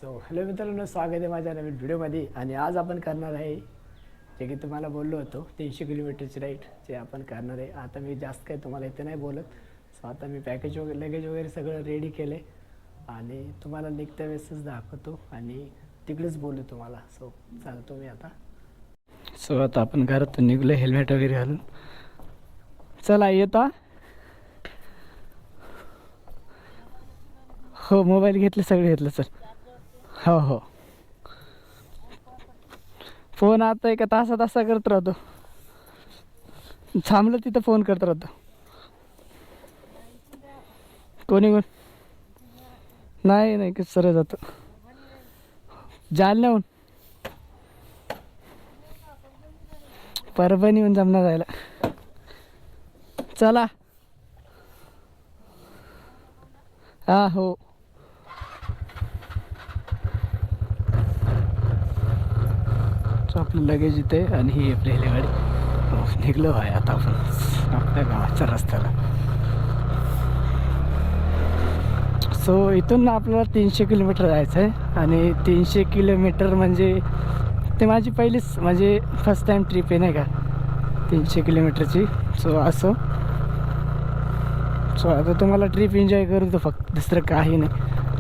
Hello मित्रांनो, स्वागत आहे माझ्या नवीन व्हिडिओमध्ये. आणि आज आपण करणार आहे जे की तुम्हाला बोललो होतो 300 किलोमीटरची राईड जे आपण करणार आहे. आता मी जास्त काही तुम्हाला इथे नाही बोलत. आता मी पॅकेज वगैरे लगेज वगैरे सगळं रेडी केलं आहे आणि तुम्हाला निघत्या वेळेसच दाखवतो आणि तिकडेच बोलू तुम्हाला. चालतो मी आता. आता आपण घरातून निघलो हेल्मेट वगैरे घालून. चला येता. हो, मोबाईल घेतले, सगळे घेतलं. चल. हो हो, फोन आता एका तासा करत राहतो. थांबलं तिथं फोन करत राहतो. कोणी नाही नाही, सरळ जातो. जालन्याहून परभणीहून जमणार जायला. चला. हा हो, आपलं लगेज इथे आणि ही आपली गाडी. निघलो आहे आता आपण आपल्या गावाच्या रस्त्याला. इथून आपल्याला 300 किलोमीटर जायचं आहे आणि 300 किलोमीटर म्हणजे ते माझी पहिलीच म्हणजे फर्स्ट टाईम ट्रिप आहे नाही का 300 किलोमीटरची. असं आता तुम्हाला ट्रिप एन्जॉय करू तर फक्त, दुसरं काही नाही.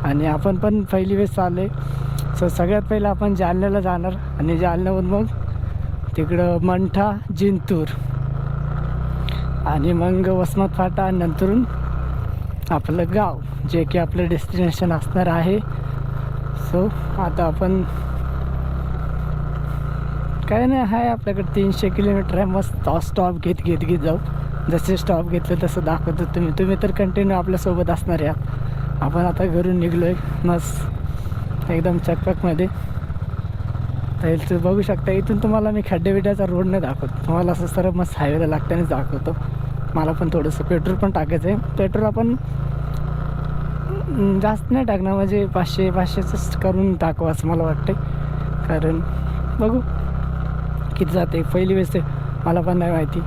आणि आपण पण पहिली वेळेस चाललो आहे. सगळ्यात पहिलं आपण जालन्याला जाणार आणि जालन्याहून मग तिकडं मंठा, जिंतूर आणि मग वसमत फाटा, नंतरून आपलं गाव जे की आपलं डेस्टिनेशन असणार आहे. आता आपण काय नाही आहे आपल्याकडे 300 किलोमीटर आहे. मस्त स्टॉप घेत जाऊ. जसे स्टॉप घेतलं तसं दाखवतो. तुम्ही तर कंटिन्यू आपल्यासोबत असणार आहात. आपण आता घरून निघलो आहे मस्त एकदम चकपकमध्ये. तर बघू शकता इथून तुम्हाला मी खड्डे रोड नाही दाखवतो. तुम्हाला असं सर्व मस्त हायवेला लागतानाच दाखवतो. मला पण थोडंसं पेट्रोल पण टाकायचं आहे. पेट्रोल आपण जास्त नाही टाकणार, म्हणजे 500-500च करून टाकू असं मला वाटतं. कारण बघू किती जाते. पहिली वेळेस मला पण नाही माहिती.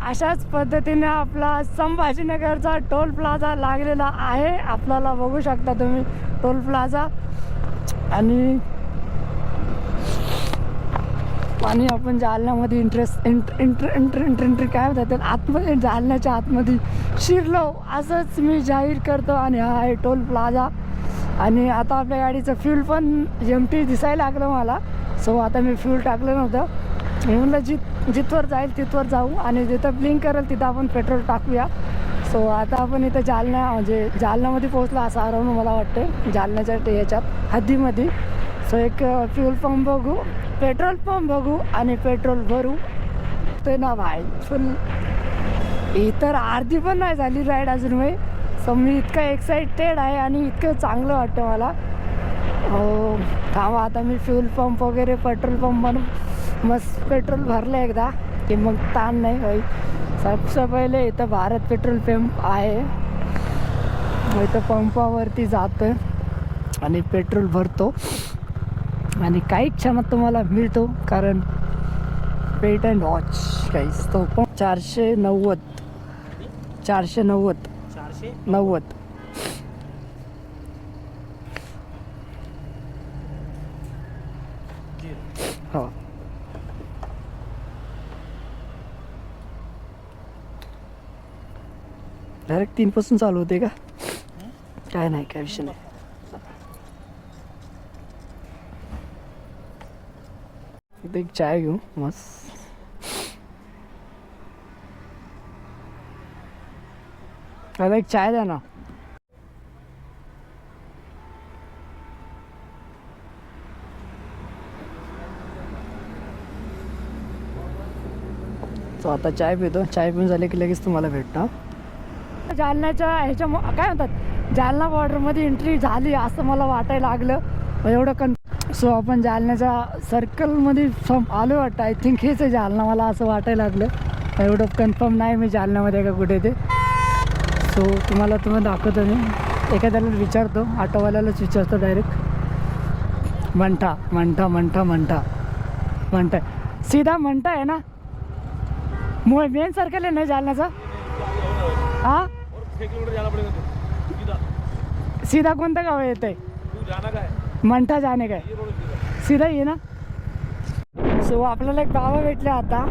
अशाच पद्धतीने आपला संभाजीनगरचा टोल प्लाझा लागलेला आहे. आपल्याला बघू शकता तुम्ही टोल प्लाझा. आणि आपण जालन्यामध्ये एंट्री काय होतात आतमध्ये, जालन्याच्या आतमध्ये शिरलो असंच मी जाहीर करतो. आणि हा आहे टोल प्लाझा. आणि आता आपल्या गाडीचं फ्यूल पण एम्प्टी दिसायला लागलं मला. आता मी फ्यूल टाकलं नव्हतं. मी म्हणलं जिथवर जाईल तिथवर जाऊ आणि जिथं ब्लिंक करेल तिथं आपण पेट्रोल टाकूया. आता आपण इथं जालन्यामध्ये पोहोचलो असं अराउंड मला वाटतं, जालन्याच्या याच्यात हद्दीमध्ये. एक फ्यूल पंप बघू, पेट्रोल पंप बघू आणि पेट्रोल भरू. ते ना भाई फुल इतर अर्धी पण नाही झाली राईड अजून मी. मी इतकं एक्साइटेड आहे आणि इतकं चांगलं वाटतं मला. थांबा आता मी फ्यूल पंप वगैरे पेट्रोल पंप बनवून मस्त पेट्रोल भरलं एकदा की मग ताण नाही होई. सबसे पहिले इथं भारत पेट्रोल पंप आहे. इथं पंपावरती जातो आणि पेट्रोल भरतो आणि काही क्षणात तुम्हाला मिळतो. कारण पेट अँड वॉच काहीच तो पण 490 हो. डायरेक्ट 3 पासून चालू होते का? काय नाही, काय विषय नाही. इथे एक चाय घेऊ मस्त. एक चाय द्या ना. आता चाय पितो. चाय पिऊन झाले की लगेच तुम्हाला भेटतो. जालन्याच्या ह्याच्या काय म्हणतात, जालना बॉर्डरमध्ये एंट्री झाली असं मला वाटायला लागलं. एवढं सो आपण जालन्याच्या सर्कलमध्ये आलो वाटतं. आय थिंक हेच आहे जालना, मला असं वाटायला लागलं. एवढं कन्फर्म नाही मी जालन्यामध्ये का कुठे ते. सो तुम्हाला दाखवतो मी. एखाद्याला विचारतो, ऑटोवाल्यालाच विचारतो डायरेक्ट. मंठा मंठा मंठा मंठा मंठा सीधा मंठा आहे ना, मेन सर्कल आहे ना जालन्याचा. हाँ सीधा कोणतं गाव येते? मंठा जाणे काय सीधा ये ना. सो आपल्याला एक बाबा भेटले आता.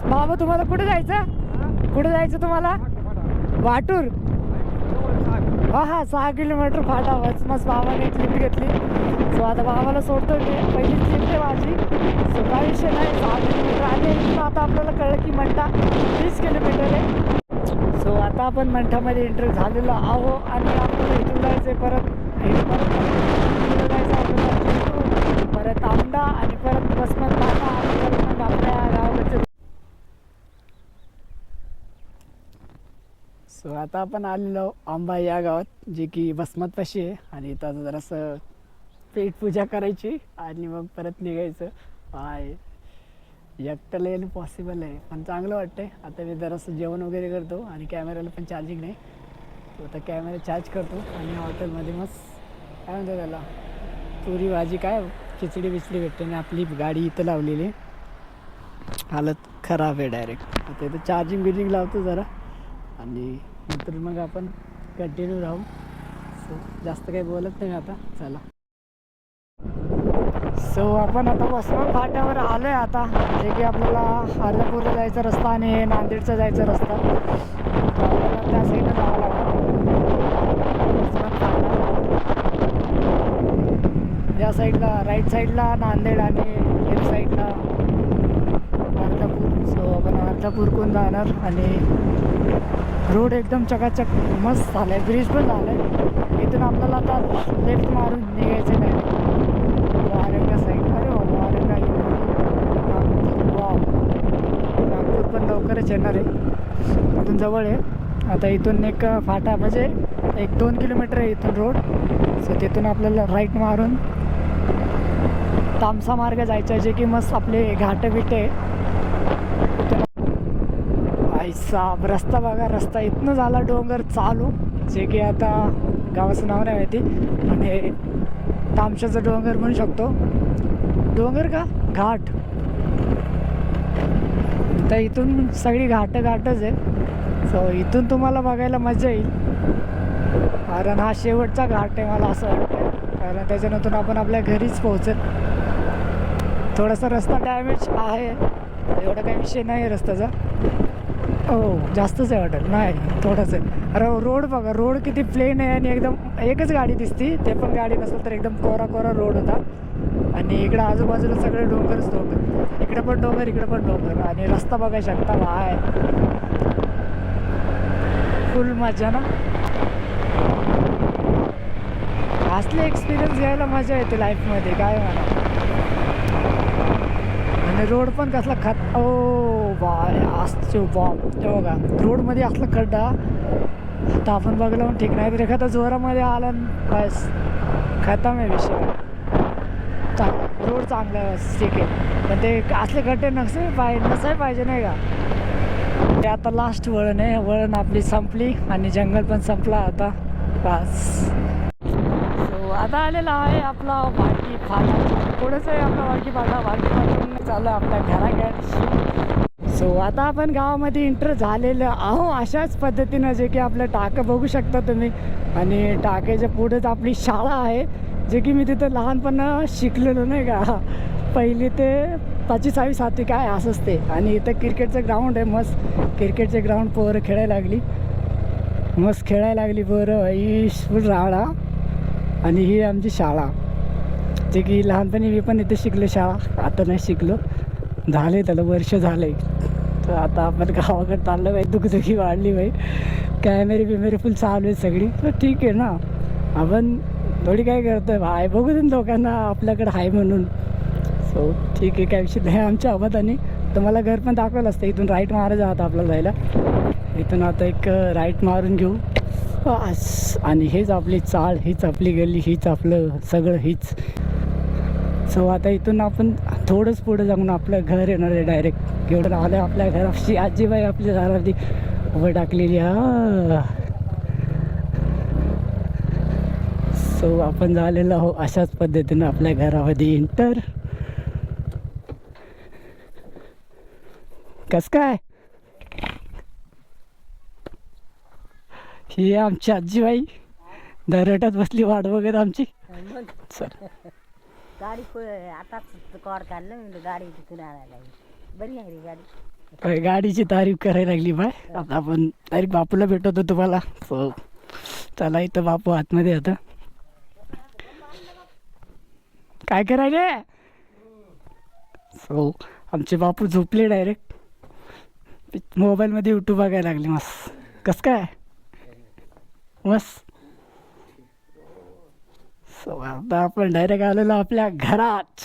बाबा तुम्हाला कुठे जायचं? कुठे जायचं तुम्हाला? वाटूर. हा 6 किलोमीटर फाटा. मस्त बाबाने एक लिफ्ट घेतली. सो आता बाबाला सोडतो मी. पहिलीच लिफ्ट आहे माझी. सो काही विषय नाही. 6 किलोमीटर आणि आता आपल्याला कळलं की मंठा 30 किलोमीटर आहे. सो आता आपण मंठामध्ये एंटर झालेलो आहो आणि आपल्याला इथून जायचं परत जायचं आपल्याला परत तांबडा आणि परत वसमत फाटा आणि परत मग आपल्या गावाकडचं. सो आता आपण आलेलो आंबा या गावात, जे की वसमतपाशी आहे. आणि इथं जरासं पेट पूजा करायची आणि मग परत निघायचं. आहे एकट्याला येणं पॉसिबल आहे, पण चांगलं वाटतंय. आता मी जरासं जेवण वगैरे करतो आणि कॅमेऱ्याला पण चार्जिंग नाही. तो आता कॅमेरा चार्ज करतो आणि हॉटेलमध्ये मस्त काय म्हणतो त्याला पुरी भाजी काय खिचडी बिचडी भेटते. आणि आपली गाडी इथं लावलेली, हालत खराब आहे डायरेक्ट. आता इथं चार्जिंग बिर्जिंग लावतो जरा आणि नंतर मग आपण कंटिन्यू राहू. सो जास्त काही बोलत नाही आता. चला. सो आपण आता वसमत फाट्यावर आलो आहे आता, जे की आपल्याला अर्धापूरला जायचा रस्ता आणि नांदेडचा जायचा रस्ता. आपल्याला त्या साईडनं जावं लागतं. वसमत फाटा या साईडला, राईट साईडला नांदेड आणि लेफ्ट साईडला अर्धापूर. सो आपण अर्धापूरकडून जाणार आणि रोड एकदम चकाचक मस्त झाला आहे. ब्रिज पण झाला आहे. इथून आपल्याला आता लेफ्ट मारून निघायचं नाही. वारंगा साईड. अरे वारंगा नागपूर. वाव नागपूर पण लवकरच येणार आहे, इथून जवळ आहे. आता इथून एक फाटा म्हणजे 1-2 किलोमीटर आहे इथून रोड. सो तिथून आपल्याला राईट मारून तामसा मार्ग जायचं आहे, जे की मस्त आपले घाट बिटे. साब रस्ता बघा, रस्ता इथनं झाला डोंगर चालू, जे की आता गावाचं नाव नाही माहिती. आणि तामशाचं डोंगर म्हणू शकतो. डोंगर का घाट. तर इथून सगळी घाटच आहे. सो इथून तुम्हाला बघायला मजा येईल, कारण हा शेवटचा घाट आहे मला असं वाटतं. कारण त्याच्यानंतर आपण आपल्या घरीच पोहोचेल. थोडासा रस्ता डॅमेज आहे, एवढा काही विषय नाही आहे रस्त्याचा. हो जास्तच आहे वाटेल, नाही थोडंच आहे. अरे रोड बघा, रोड किती प्लेन आहे आणि एकदम एकच गाडी दिसती, ते पण गाडी नसेल तर एकदम कोरा रोड होता. आणि इकडं आजूबाजूला सगळे डोंगरच डोंगर, इकडे पण डोंगर इकडे पण डोंगर. आणि रस्ता बघा शकता वाय, फुल मजा ना. असले एक्सपिरियन्स घ्यायला मजा येते लाईफमध्ये, काय म्हणा. आणि रोड पण कसला ओ बाय असतो बाप. ते बघा रोडमध्ये असला खड्डा. आता आपण बघलं ठीक नाही, तर एखादा जोरामध्ये आला बस खतम आहे विषय. रोड चांगला आहे ठीक आहे, पण ते असले खड्डे नसाय पाहिजे नाही का. ते आता लास्ट वळण आहे, वळण आपली संपली आणि जंगल पण संपला आता बस. सो आता आलेला आहे आपला वाडकी फाटा. थोडंसं आहे आपला वाडकी फाटा. वाडकी फाटा चालू आहे आपल्या घराकडे. सो आता आपण गावामध्ये एंटर झालेलं आहो अशाच पद्धतीनं, जे की आपलं टाकं बघू शकता तुम्ही. आणि टाक्याच्या पुढेच आपली शाळा आहे, जे की मी तिथं लहानपणा शिकलेलो नाही का. पहिली ते 5वी 6वी 7वी काय असंच ते. आणि इथं क्रिकेटचं ग्राउंड आहे, मस्त क्रिकेटचे ग्राउंड. पोरं खेळायला लागली, मस्त खेळायला लागली पोरं भाई, फुल राडा. आणि ही आमची शाळा, जे की लहानपणी मी पण इथे शिकलो शाळा. आता नाही शिकलो, झाले त्याला वर्ष झाले. तर आता आपण गावाकडे चाललं बाई, दुखी वाढली बाई. कॅमेरे फुल चालू आहेत सगळी. तर ठीक आहे ना, आपण थोडी काय करतोय भाई, बघू दे लोकांना आपल्याकडे आहे म्हणून. सो ठीक आहे, काय विषय नाही आमच्या आबाद. आणि तुम्हाला घर पण दाखवलं असतं. इथून राईट मारायचं आता आपल्याला जायला. इथून आता एक राईट मारून घेऊ बस. आणि हेच आपली चाळ, हीच आपली गल्ली, हीच आपलं सगळं, हीच सो आता इथून आपण थोडंच पुढे जाऊन आपलं घर येणार आहे डायरेक्ट. एवढं आलं आपल्या घराशी आजीबाई आपल्या घरावरती उभं टाकलेली. हा सो आपण झालेलो आहो अशाच पद्धतीनं आपल्या घरामध्ये इंटर. कस काय ही आमची आजीबाई दरटात बसली वाट बघत आमची. चल गाडी आताच कॉर काढलं म्हणजे गाडी तिथून आणायला बरी आहे रे गाडी. गाडीची तारीफ करायला लागली बाय. आता आपण तारीफ बापूला भेटवतो तुम्हाला. सो चला इथं बापू आतमध्ये आता काय करायले. सो आमचे बापू झोपले डायरेक्ट मोबाईलमध्ये यूट्यूब बघायला लागले. मस्त कसं काय मस्त. सो आता आपण डायरेक्ट आलेलो आपल्या घरात.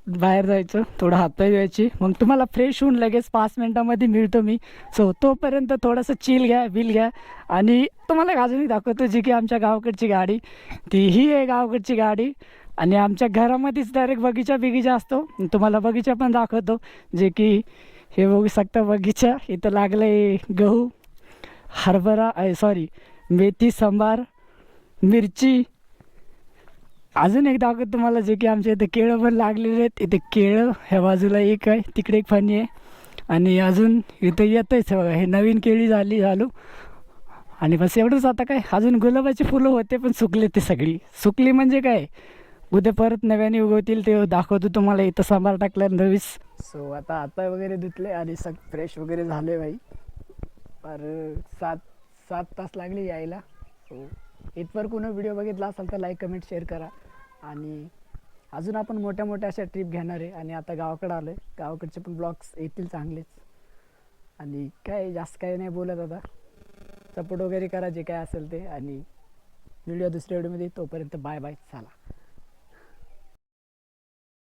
बाहेर जायचं थोडं हातपाय द्यायची मग तुम्हाला फ्रेश होऊन लगेच 5 मिनिटामध्ये मिळतो मी. सो तोपर्यंत थोडंसं चिल घ्या बिल घ्या आणि तुम्हाला अजूनही दाखवतो जी की आमच्या गावाकडची गाडी. ती ही आहे गावाकडची गाडी आणि आमच्या घरामध्येच डायरेक्ट बगीचा असतो. तुम्हाला बगीचा पण दाखवतो जे की हे बघू शकता बगीचा. इथं लागलं आहे गहू हरभरा सॉरी मेथी सांबार मिरची. अजून एक दाखवतो तुम्हाला जे की आमच्या इथे केळं पण लागलेले आहेत. इथे केळं ह्या बाजूला एक आहे तिकडे एक फणी आहे आणि अजून इथं येतंच बघा हे नवीन केळी झालो आणि बस एवढंच. आता काय अजून गुलाबाची फुलं होते पण सुकले ते सगळी. सुकली म्हणजे काय उद्या परत नव्याने उगवतील ते दाखवतो तुम्हाला. इथं सांबार टाकलं नवीस. सो आता हातपाय वगैरे धुतले आणि फ्रेश वगैरे झाले बाई. पर 7 तास लागले यायला. सो इथवर कोणी व्हिडिओ बघितला असेल तर लाईक कमेंट शेअर करा. आणि अजून आपण मोठ्या अशा ट्रिप घेणार आहे आणि आता गावाकडे आलो आहे. गावाकडचे पण ब्लॉग्स येतील चांगलेच. आणि काय जास्त काही नाही बोलत आता. सपोर्ट वगैरे करा जे काय असेल ते. आणि व्हिडिओ दुसऱ्या व्हिडिओमध्ये तोपर्यंत बाय बाय. चला.